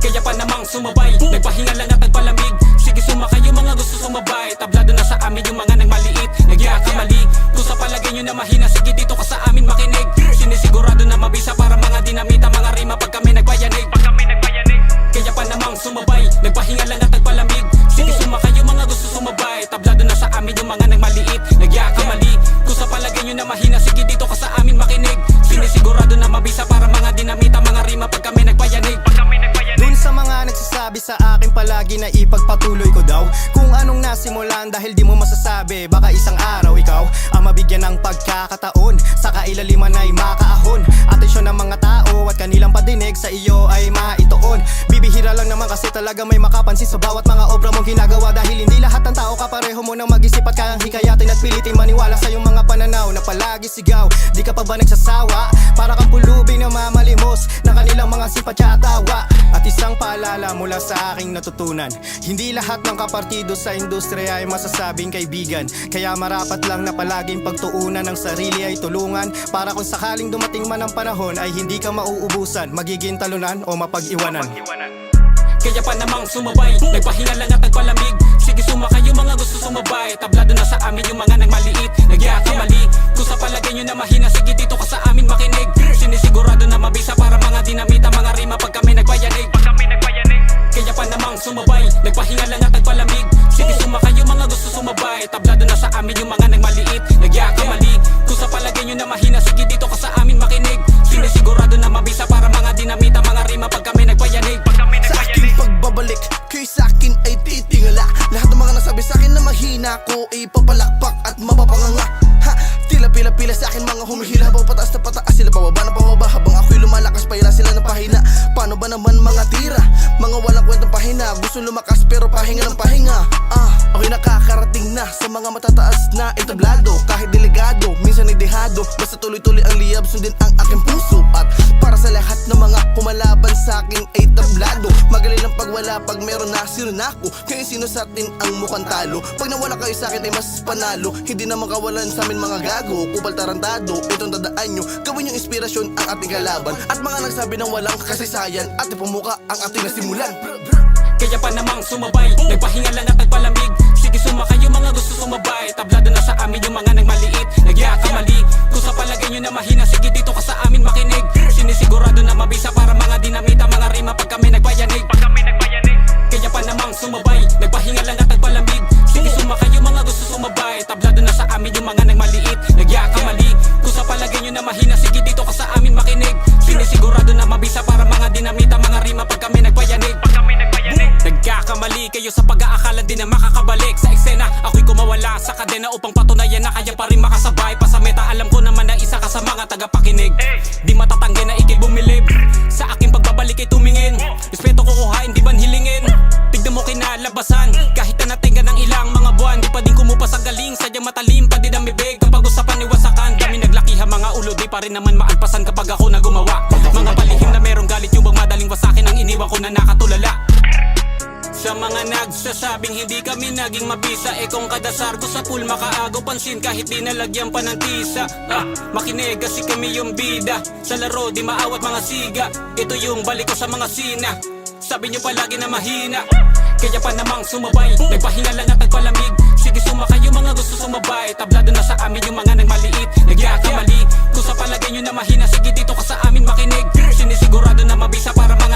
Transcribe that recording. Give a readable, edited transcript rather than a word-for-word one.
Kaya pa namang sumabay, nagpahinga lang at nagpalamig. Sige sumakay yung mga gusto sumabay, tablado na sa amin yung mga nagmaliit. Nagyakamali, kung sa palagay nyo na mahina, sige dito ka sa amin makinig. Sinisigurado na mabisa para mga dinamita, mga rima pag kami nagpayanig. Kaya pa namang sumabay, nagpahinga lang at nagpalamig. Sige sumakay yung mga gusto sumabay, tablado na sa amin yung mga nagmaliit. Nagyakamali, kung sa palagay nyo na mahina, sige dito ka sa amin makinig. Sinisigurado na mabisa para mga dinamita, mga rima pag kami nagpayanig. Dun sa mga nagsasabi sa akin palagi na ipagpatuloy ko daw kung anong nasimulan dahil di mo masasabi. Baka isang araw ikaw ang mabigyan ng pagkakataon, sa kailaliman ay makaahon. Atensyon ng mga tao at kanilang padinig sa iyo ay maituon. Bibihira lang naman kasi talaga may makapansin sa bawat mga obra mong ginagawa. Dahil hindi lahat ng tao kapareho mo nang mag-isip at kayang hikayatin at pilitin maniwala sa iyong mga pananaw na palagi sigaw. Di ka pa ba nagsasawa? Para kang pulubi na mamalimos ng kanilang mga simpatya at tawa. At isang paalala mula sa aking natutunan, hindi lahat ng kapartido sa industriya ay masasabing kaibigan. Kaya marapat lang na palaging pagtuunan ng sarili ay tulungan, para kung sakaling dumating man ang panahon ay hindi ka mauubusan, magiging talunan o mapag-iwanan. Kaya pa namang sumabay, nagpahinga lang at nagpalamig. Sige sumakay yung mga gusto sumabay, tablado na sa amin yung mga nagmaliit. Nagyakamali, kung sa palagay nyo na mahina, sige dito ka sa amin makinig. Sinisigurado na mabisa para mga dinamita, mga rima pag kami nagpayanig. Kaya pa namang sumabay, nagpahinga lang at nagpalamig. Sige sumakay yung mga gusto sumabay, tablado na sa amin yung mga nagmaliit. Nagyakamali, kung sa palagay nyo na mahina, sige dito ka sa amin makinig. Sinisigurado na mabisa para mga dinamita, mga rima pag kami nagpayanig. Sa aking pagbabalik, kayo sa akin ay titingala. Lahat ng mga nasabi sa akin na mahina ko ay papalakpak at mapapanganga. Ha, tila pila-pila sa akin mga humihila, habang pataas na pataas sila pababa na pababa, habang ako'y lumalakas pahila sila ng pahina. Paano ba naman mga tira? Mga walang kwentang pahina, gusto lumakas pero pahinga ng pahinga. Ako'y nakakarating na sa mga matataas na entablado. Kahit delegado, minsan ay dehado, basta tuloy-tuloy ang liyab, sundin ang aking puso. At para sa lahat ng mga kumalaban sa akin ay tablado, magaling lang pag wala, pag meron na sino na ako. Kaya sino sa atin ang mukhang talo? Pag nawala kayo sa akin ay mas panalo. Hindi na makawalan sa amin mga gago, kupal tarantado. Itong tandaan nyo, gawin yung inspirasyon ang ating kalaban. At mga nagsabi ng walang kasaysayan, at ipumuka ang ating nasimulan. Kaya pa namang sumabay, nagpahinga lang at nagpalamig. Sige sumakay yung mga gusto sumabay, tablado na sa amin yung mga nagmaliit. Nagyakamali, kung sa palagay nyo na mahina, sige dito ka sa amin makinig. Sinisigurado na mabisa para mga dinamita, mga rima pag kami nagpayanig. Kaya pa namang sumabay, nagpahinga lang at nagpalamig. Sige sumakay yung mga gusto sumabay, tablado na sa amin yung mga nagmaliit. Nagyakamali, kung sa palagay nyo na mahina, sige dito ka sa amin makinig. Sinisigurado na mabisa para mga dinamita, mga rima pag kami nagpayanig. Nagkakamali kayo sa pag-aakala din na makakabalik sa eksena. Ako'y kumawala sa kadena upang patunayan na kaya pa rin makasabay pa sa meta. Alam ko naman na isa ka sa mga tagapakinig. Di matatanggi na ikay bumilib sa aking pagbabalik ay tumingin. Respeto ko kuhain, di ban hilingin. Tignan mo kinalabasan, kahit na natinggan ng ilang mga buwan, di pa din kumupas ang galing, sadyang matalim pa din ang bibig. Kapag usapan iwasakan, dami naglakihan mga ulo, di pa rin naman maalpasan kapag ako na gumawa. Mga palihim na merong galit, yung bang madaling wasakin ang iniwan ko na nakatulala. Sa mga nagsasabing hindi kami naging mabisa, kung kadasargo sa pool makaago pansin kahit di nalagyan pa ng tisa. Makinig kasi kami yung bida, sa laro di maawat mga siga. Ito yung balik ko sa mga sina, sabi nyo palagi na mahina. Kaya pa namang sumabay, nagpahinga lang at nagpalamig. Sige sumakay yung mga gusto sumabay, tablado na sa amin yung mga nagmaliit. Nagyakamali, kung sa palagay nyo na mahina, sige dito ka sa amin makinig. Sinisigurado na mabisa para mga